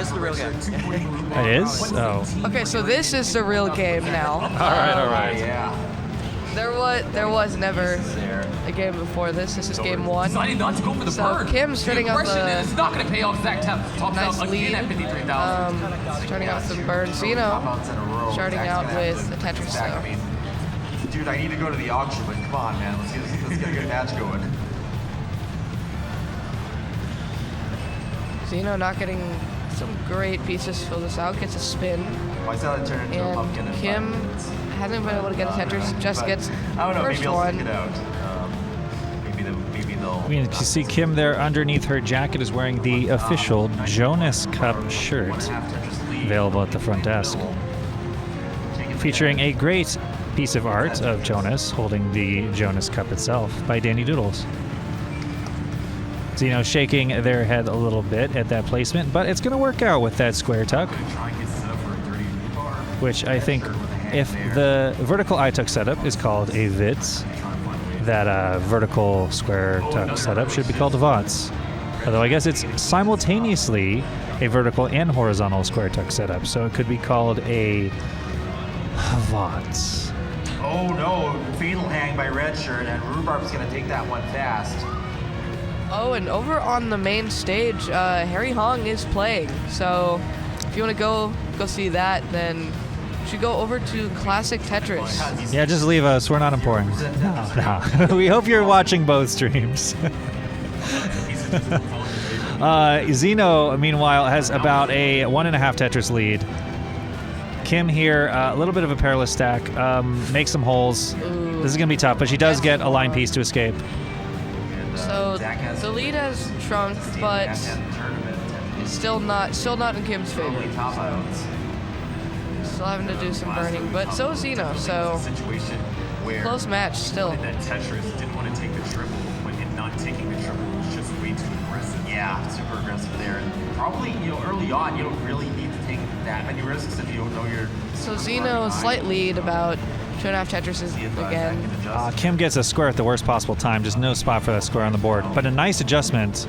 It's the real game. It is? Oh. Okay, so this is the real game now. All right. Yeah. There was never a game before this. This is game 1. Deciding not to go for the So burn. Kim's starting off It's not going to pay off. Zach tops nice out lead. again at 53,000. Starting out with some burn. Xeno starting out with a Tetris though. Dude, I need to go to the auction, but come on, man. Let's get a good match going. Xeno not getting some great pieces to fill this out. Gets a spin. Why is that turn into a pumpkin And in Kim 5 minutes? hasn't been able to get a Tetris. Just gets I don't know, first maybe I'll one. stick it out. Maybe they'll... I mean, you see Kim there underneath her jacket is wearing the official Jonas Cup shirt, available at the front desk, featuring a great piece of art of Jonas holding the Jonas Cup itself by Danny Doodles. Xeno shaking their head a little bit at that placement, but it's going to work out with that square tuck, which I think if the vertical I-tuck setup is called a VITS, that vertical square tuck setup should be called a VOTS. Although I guess it's simultaneously a vertical and horizontal square tuck setup, so it could be called a VOTS. Oh no, fatal hang by red shirt, and Rhubarb's gonna take that one fast. Oh, and over on the main stage, Harry Hong is playing. So if you want to go see that, then you should go over to Classic Tetris. Yeah, just leave us. We're not important. No. We hope you're watching both streams. Xeno, meanwhile, has about a 1.5 Tetris lead. Kim here, a little bit of a perilous stack. Makes some holes. Ooh. This is going to be tough, but she does get a line piece to escape. So the lead has shrunk, but it's still not in Kim's favor. Still having to do some burning, but so is Xeno. So close match still. That Tetris didn't want to take the triple, but in not taking the triple was just way too aggressive. Yeah, super aggressive there. And probably, early on, you don't really need to take that many risks if you don't know your... So Xeno, slight lead, about 2.5 Tetrises again. Kim gets a square at the worst possible time, just no spot for that square on the board. But a nice adjustment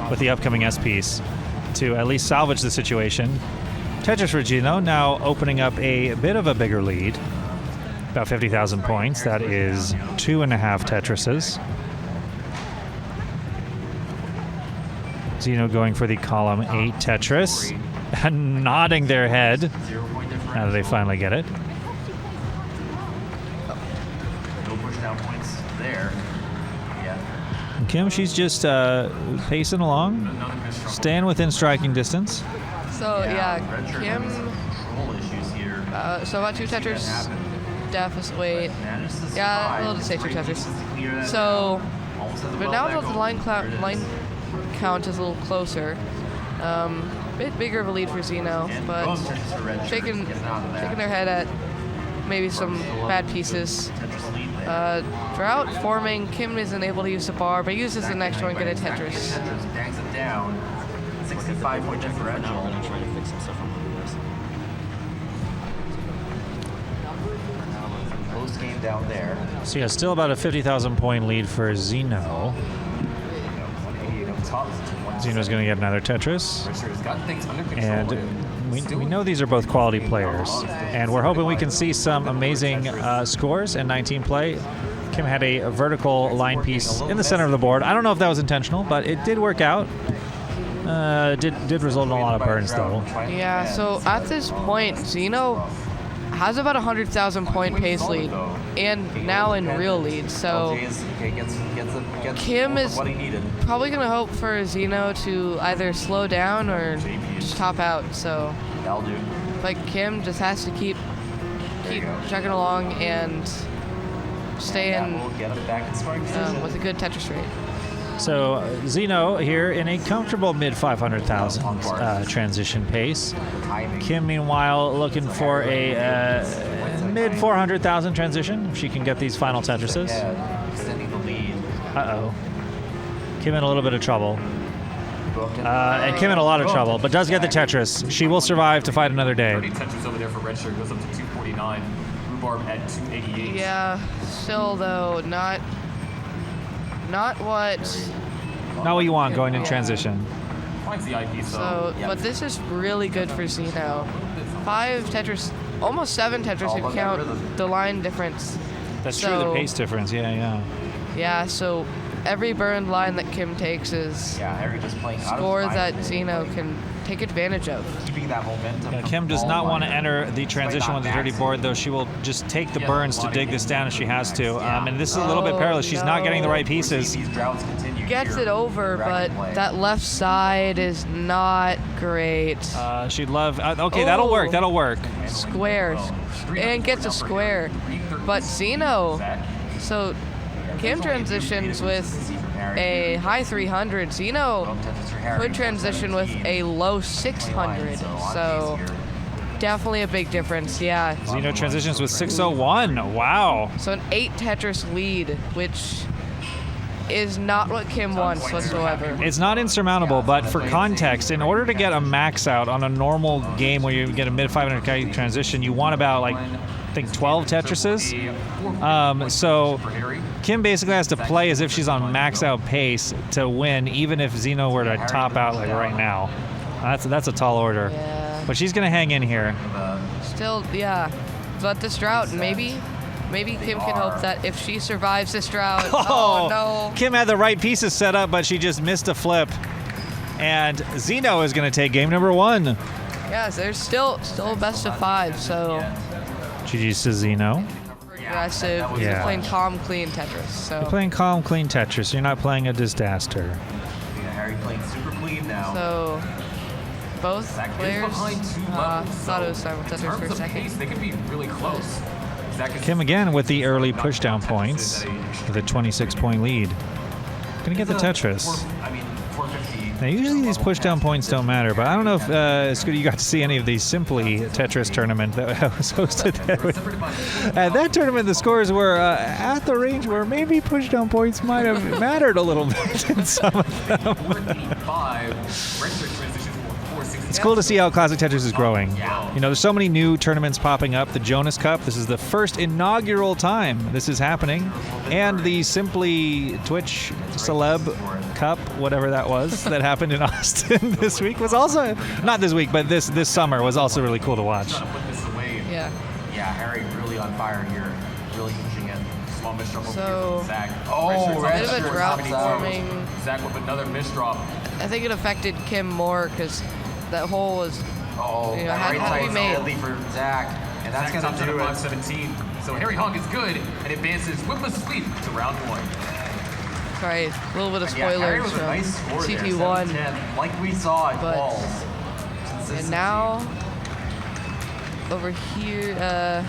with the upcoming S piece to at least salvage the situation. Tetris for Xeno now opening up a bit of a bigger lead, about 50,000 points. That is 2.5 Tetrises. Xeno going for the column 8 Tetris and nodding their head now that they finally get it. No push down points there. Yeah. And Kim, she's just pacing along, staying within striking distance. So yeah, Kim. Control issues here. So about 2 Tetris deficit. Wait, yeah, we'll just say 2 Tetris. So, but now that the line count is a little closer. Bit bigger of a lead for Xeno, but shaking their head at maybe some bad pieces. Throughout forming, Kim isn't able to use the bar, but uses the next one, get a Tetris. Bangs it down. 65-point differential. Close game down there. So yeah, still about a 50,000 point lead for Xeno. Xeno's going to get another Tetris. And we know these are both quality players. And we're hoping we can see some amazing scores in 19 play. Kim had a vertical line piece in the center of the board. I don't know if that was intentional, but it did work out. Did result in a lot of burns, though. Yeah, so at this point, Xeno has about 100,000 point pace lead, and now in real lead. So Kim is probably going to hope for Xeno to either slow down or just top out. So, but Kim just has to keep chugging along and stay in with a good Tetris rate. So Xeno here in a comfortable mid 500,000 transition pace. Kim, meanwhile, looking for a mid 400,000 transition if she can get these final Tetrises. Uh-oh. Kim in a little bit of trouble. And Kim in a lot of trouble, but does get the Tetris. She will survive to fight another day. Tetris over there for red shirt goes up to 249. Rhubarb at 288. Yeah, still though not what you want going in transition. finds the IP. So, but this is really good for Xeno. 5 Tetris, almost 7 Tetris if you count the line difference. That's true, the pace difference, yeah. Yeah, so every burn line that Kim takes is Harry just playing score that Xeno can take advantage of. Keeping that momentum. Yeah, Kim does not want to enter the transition with the dirty board, though. She will just take the burns to dig this down if she has to. And this is a little bit perilous. She's not getting the right pieces. Gets it over, but that left side is not great. She'd love... okay, that'll work. That'll work. Squares. And gets a square. But Xeno... So Kim transitions with a high 300. Xeno could transition with a low 600. So definitely a big difference, yeah. Xeno transitions with 601. Wow. So an 8 Tetris lead, which is not what Kim wants whatsoever. It's not insurmountable, but for context, in order to get a max out on a normal game where you get a mid 500k transition, you want about like, I think 12 Tetrises. So Kim basically has to play as if she's on max out pace to win, even if Xeno were to top out like right now. That's a tall order. Yeah. But she's gonna hang in here. Still, yeah. But this drought, maybe Kim can hope that if she survives this drought. Oh no. Kim had the right pieces set up, but she just missed a flip. And Xeno is gonna take game number 1. Yes, there's still a best of 5, so. GG's to Xeno. Aggressive. You're playing calm, clean Tetris. So. You're playing calm, clean Tetris. You're not playing a disaster. Harry playing super clean now. So both players thought it was time with Tetris for a second. They could be really close. Kim again with the early pushdown points with a 26-point lead. Gonna get the Tetris. Now, usually these pushdown points don't matter, but I don't know if Scooty, you got to see any of the Simply Tetris tournament that was hosted there. At that tournament, the scores were at the range where maybe pushdown points might have mattered a little bit in some of them. It's cool to see how Classic Tetris is growing. You know, there's so many new tournaments popping up. The Jonas Cup, this is the first inaugural time this is happening. And the Simply Twitch Celeb Cup, whatever that was, that happened in Austin this week was also, not this week, but this summer was also really cool to watch. Yeah. Yeah, Harry really on fire here. Really pushing it. Small misdrop So, Zach. a bit of a drought forming. Zach with another misdrop. I think it affected Kim more because that hole was, had to be made. For Zach, and that's going to do it. 5-17. So Harry Hong is good and advances with a sweep to round 1. Sorry, a little bit of spoilers from nice CT1. Like we saw at balls. And now, over here,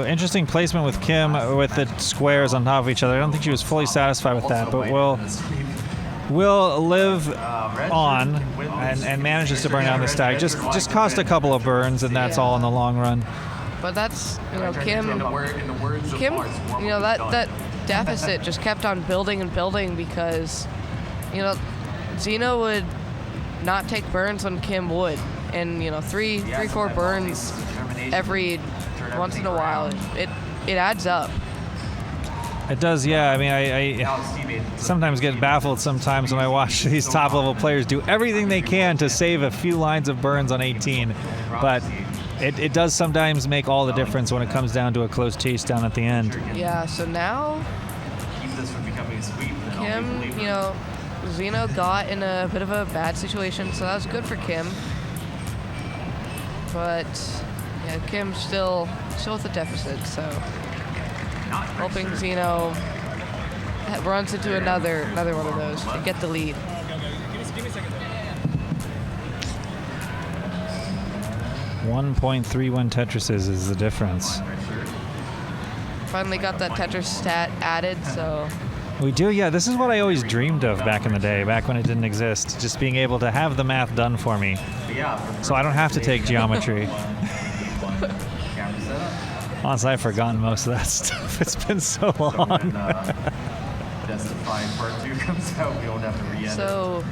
interesting placement with Kim with the squares on top of each other. I don't think she was fully satisfied with that, but will live on and manages to burn down the stack. Just cost a couple of burns, and that's all in the long run. But that's, Kim, that deficit just kept on building and building because, Xeno would not take burns when Kim would. And, 3-4 burns every once in a while, it adds up. It does, yeah. I mean, I sometimes get baffled sometimes when I watch these top-level players do everything they can to save a few lines of burns on 18. But it does sometimes make all the difference when it comes down to a close chase down at the end. Yeah, so now Kim, Xeno got in a bit of a bad situation, so that was good for Kim. But, yeah, Kim's still with a deficit, so hoping Xeno runs into another one of those to get the lead. Give me a second. 1.31 Tetrises is the difference. Finally got that Tetris stat added, so. We do, yeah. This is what I always dreamed of back in the day, back when it didn't exist. Just being able to have the math done for me. So I don't have to take geometry. Honestly, I've forgotten most of that stuff. It's been so long. So,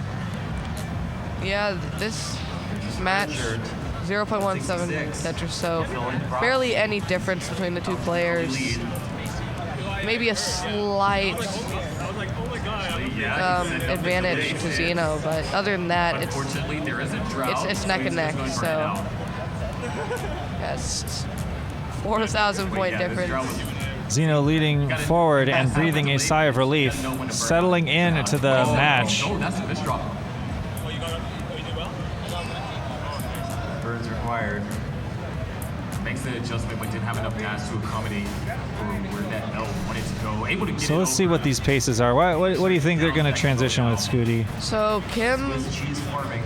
yeah, this match, 0.17 Tetris, so barely any difference between the two players. Maybe a slight advantage to Xeno, but other than that, Unfortunately, there is a drought. it's neck and neck. So yes, 4,000 point difference. Xeno leading forward and breathing a sigh of relief, settling into the match. Oh, that's a misdrop. Birds required. Makes the adjustment, but didn't have enough gas to accommodate for where that L wanted to go. Able to get So it let's see over. what these paces are. What do you think they're going to transition with, Scooty? So Kim, Cheese farming.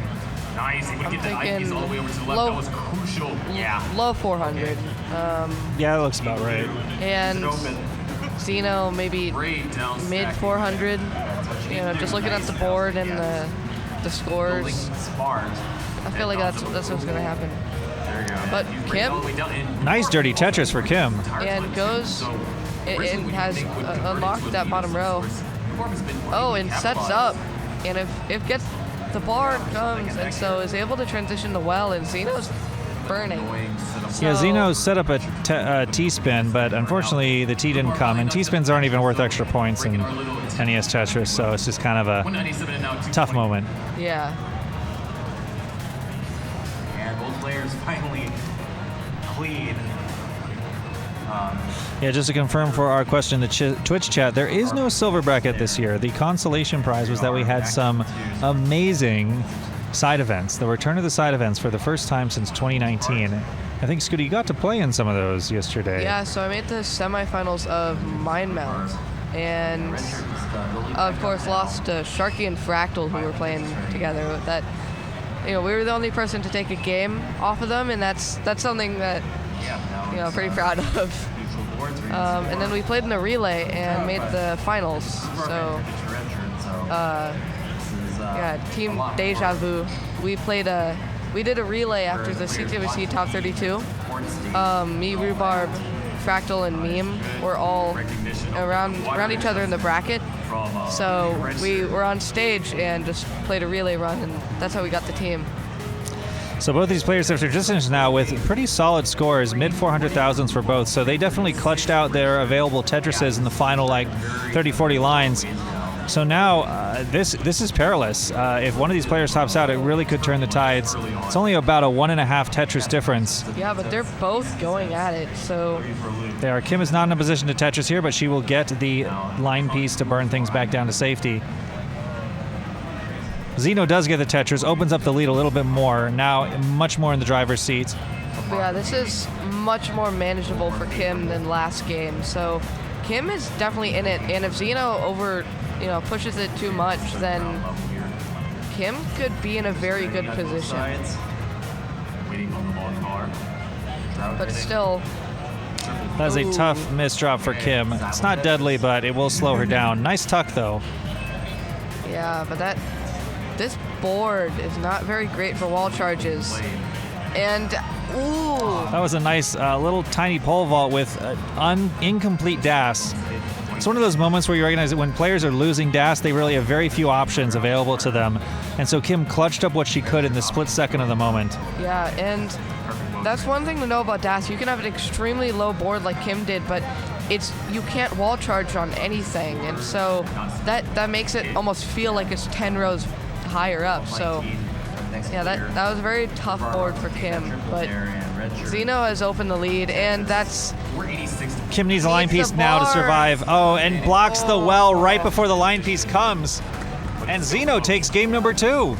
Nice. Able to get the thinking eyepiece all the way over to the left. low- That was crucial. Yeah. low 400, Yeah, that looks about right. and Xeno maybe Great down mid stack. 400. You know, just looking at the board and the Building scores, smart. I feel like that's what's gonna happen. There you go. But He's Kim- all the way down in- Nice dirty Tetris for Kim. And goes So, and originally, we has didn't think with the unlocked verdicts that would bottom be row. the source. Performance has been Oh, and sets capitalized. up, and if gets the bar comes, and so is able to transition to well, and Xeno's burning. Yeah, So- Xeno set up a T-spin, but unfortunately the T didn't come, and T-spins aren't even worth extra points in NES Tetris, so it's just kind of a 197 and now 2 tough moment. Yeah. And both players finally clean. Yeah, just to confirm for our question in the Twitch chat, there is no silver bracket this year. The consolation prize was that we had some amazing side events, the return of the side events for the first time since 2019. I think, Scooty, you got to play in some of those yesterday. Yeah, so I made the semifinals of Mind Melt, and of course lost to Sharky and Fractal, who were playing together. That, you know, we were the only person to take a game off of them, and that's something that, you know, I'm pretty proud of. And then we played in the relay and made the finals. So yeah, Team Deja Vu. We did a relay after the CTWC Top 32. Me, Rhubarb, Fractal, and Meme were all around each other in the bracket. So we were on stage and just played a relay run, and that's how we got the team. So both these players have transitioned now with pretty solid scores, mid 400,000s for both. So they definitely clutched out their available Tetrises in the final, like 30, 40 lines. So now this is perilous. If one of these players tops out, it really could turn the tides. It's only about a 1.5 Tetris difference. Yeah, but they're both going at it. So They are. Kim is not in a position to Tetris here, but she will get the line piece to burn things back down to safety. Xeno does get the Tetris, opens up the lead a little bit more, now much more in the driver's seat. but yeah, this is much more manageable for Kim than last game. So Kim is definitely in it, and if Xeno pushes it too much, then Kim could be in a very good position. Waiting on the long bar. But still, That's a tough misdrop for Kim. It's not deadly, but it will slow her down. Nice tuck, though. yeah, but this board is not very great for wall charges. And ooh, That was a nice little tiny pole vault with incomplete DAS. It's one of those moments where you recognize that when players are losing DAS, they really have very few options available to them. And so Kim clutched up what she could in the split second of the moment. yeah, and that's one thing to know about DAS. You can have an extremely low board like Kim did, but you can't wall charge on anything, and so that makes it almost feel like it's 10 rows higher up. So yeah, that was a very tough board for Kim, but Xeno has opened the lead, and that's Kim needs a line Needs piece the now to bar. survive. Oh, and blocks the well right before the line piece comes. And Xeno takes game number 2.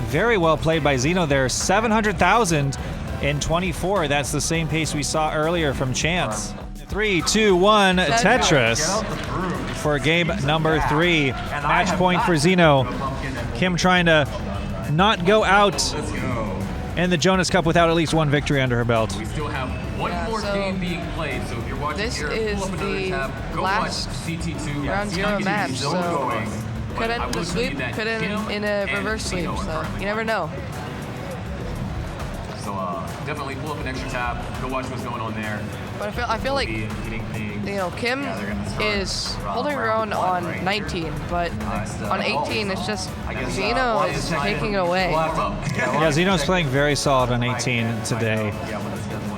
Very well played by Xeno there. 700,000 in 24. That's the same pace we saw earlier from Chance. 3, 2, 1, Tetris for game number 3. Match point for Xeno. Kim trying to not go out in the Jonas Cup without at least one victory under her belt. We still have one more so game being played, so if you're watching this here, is pull up another the tab, go last watch CT2. round See, 0 I'm match, getting so going. could But I end will the tell you sweep, that could end Xeno in a and reverse sweep, Xeno are so currently you never on. know. So definitely pull up an extra tab, go watch what's going on there. But I feel like, Be getting paid. Kim is holding her own on 19, but on 18 it's just Xeno is taking it away. Yeah, Xeno's playing very solid on 18 today.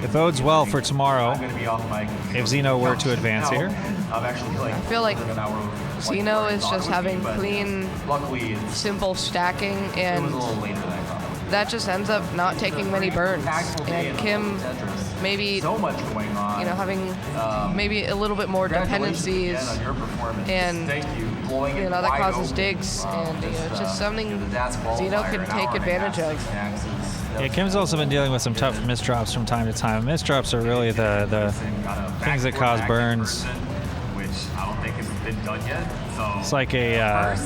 It bodes well for tomorrow if Xeno were to advance here. I've actually like. I feel like an hour, Xeno is just having but clean, luckily, it's, simple stacking, it was and a little later than I thought. that just ends up not taking many burns. And Kim maybe, So much going on. having maybe a little bit more dependencies, Congratulations again on your performance. and Thank you. Blowing it that wide causes open. digs, and it's just something the DAS Xeno qualifier, can an take hour and a half, advantage of. 6 taxes. Yeah, Kim's also been dealing with some tough misdrops from time to time. Misdrops are really the things that cause burns. Which I don't think has been done yet. So It's like a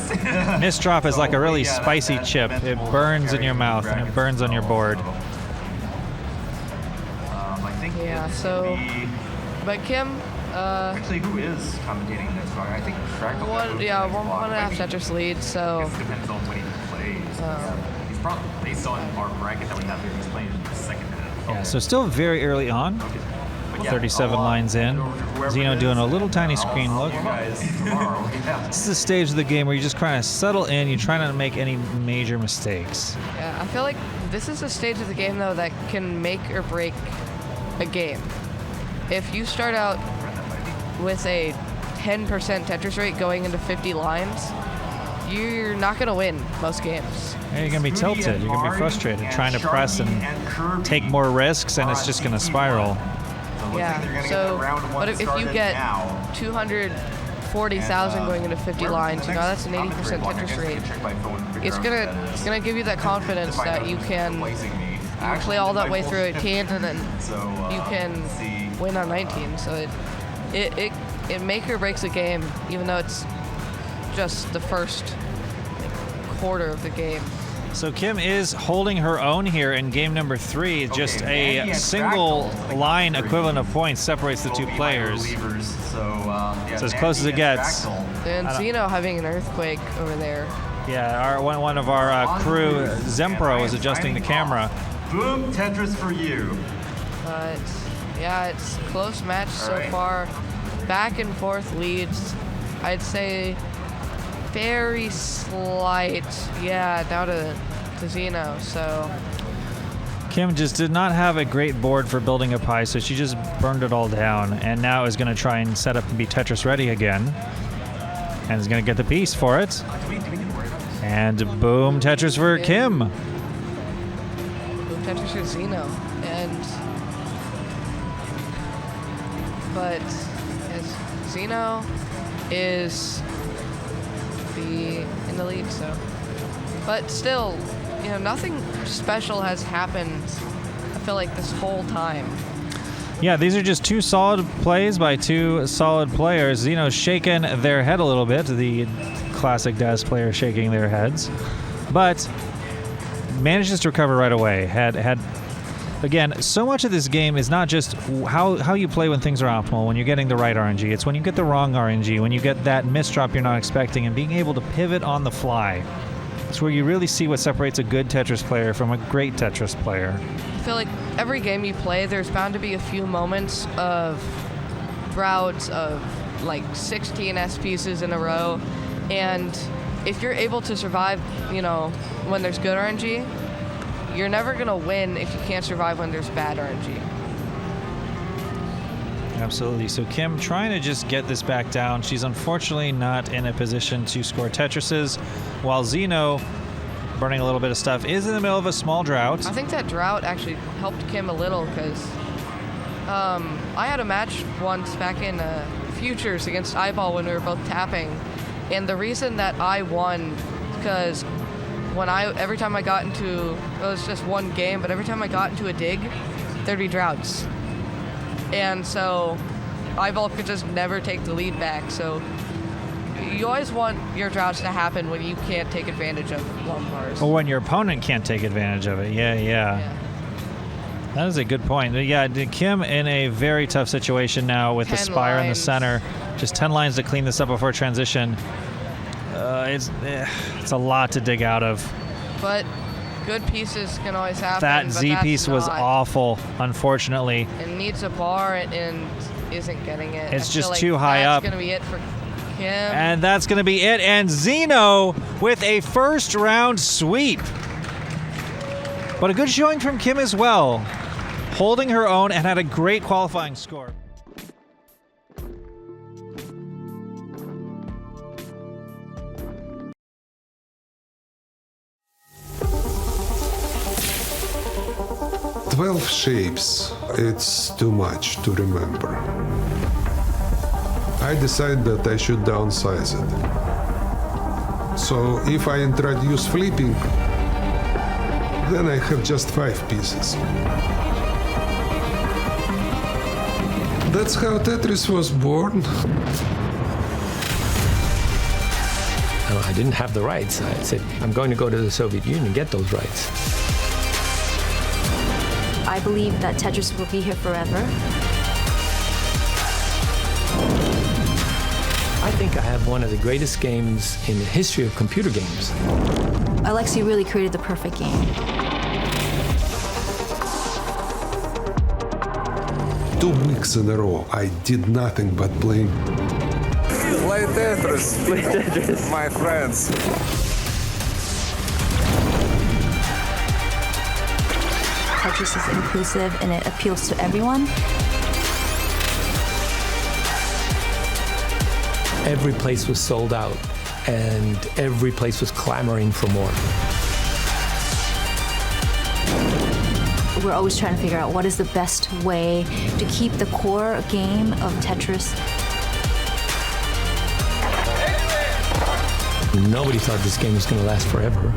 misdrop is like a really spicy chip. It burns in your mouth and it burns on your board. I think Yeah, it's so- gonna be- But Kim, actually, who is commentating this one? I think Fractal. one and a half Tetris lead, so it depends on when he plays. He's probably based on our bracket that we have here. He's playing in the second half. Yeah, so still very early on. But yeah, 37 lines in. Xeno doing a little tiny screen look. You guys tomorrow. Yeah. This is the stage of the game where you just kind of settle in. You try not to make any major mistakes. yeah, I feel like this is a stage of the game though that can make or break a game. If you start out with a 10% Tetris rate going into 50 lines, you're not going to win most games. And you're going to be tilted. You're going to be frustrated trying to press and take more risks, and it's just going to spiral. Yeah, so, but if you get 240,000 going into 50 lines, that's an 80% Tetris rate. It's gonna give you that confidence that you can play all that way through 18 and then you can win on 19. So it make or breaks a game, even though it's just the first quarter of the game. So Kim is holding her own here in game number 3. Just a single line equivalent of points separates the two players. So as close as it gets. And Xeno having an earthquake over there. Yeah, one of our crew, Zempro, is adjusting the camera. Boom, Tetris for you. But yeah, it's a close match so far. Back and forth leads. I'd say very slight, down to Xeno. So Kim just did not have a great board for building up high, so she just burned it all down, and now is going to try and set up to be Tetris ready again, and is going to get the piece for it. And boom, Tetris for Kim. boom, Tetris for Xeno, but as Xeno is in the lead, so. But still, nothing special has happened, I feel like, this whole time. Yeah, these are just two solid plays by two solid players. Xeno's shaking their head a little bit, the classic DAS player shaking their heads, but manages to recover right away. Again, so much of this game is not just how you play when things are optimal, when you're getting the right RNG. It's when you get the wrong RNG, when you get that misdrop you're not expecting, and being able to pivot on the fly. It's where you really see what separates a good Tetris player from a great Tetris player. I feel like every game you play, there's bound to be a few moments of droughts of like 16 S pieces in a row, and if you're able to survive, when there's good RNG, you're never going to win if you can't survive when there's bad RNG. Absolutely. So Kim trying to just get this back down. She's unfortunately not in a position to score Tetrises, while Xeno, burning a little bit of stuff, is in the middle of a small drought. I think that drought actually helped Kim a little because I had a match once back in Futures against Eyeball when we were both tapping, and the reason that I won because every time I got into, it was just one game, but every time I got into a dig, there'd be droughts. And so Eyeball could just never take the lead back. So you always want your droughts to happen when you can't take advantage of long bars. Or when your opponent can't take advantage of it. Yeah. That is a good point. Yeah, Kim in a very tough situation now with the Spire in the center. Just 10 lines to clean this up before transition. It's a lot to dig out of. But good pieces can always happen. That Z piece was awful, unfortunately. It needs a bar and isn't getting it. It's just too high up. That's going to be it for Kim. And that's going to be it. And Xeno with a first round sweep. But a good showing from Kim as well, holding her own and had a great qualifying score. 12 shapes, it's too much to remember. I decided that I should downsize it. So if I introduce flipping, then I have just 5 pieces. That's how Tetris was born. I didn't have the rights. I said, I'm going to go to the Soviet Union and get those rights. I believe that Tetris will be here forever. I think I have one of the greatest games in the history of computer games. Alexei really created the perfect game. 2 weeks in a row, I did nothing but play. Play Tetris. Play Tetris. My friends. Tetris is inclusive and it appeals to everyone. Every place was sold out, and every place was clamoring for more. We're always trying to figure out what is the best way to keep the core game of Tetris. Nobody thought this game was going to last forever.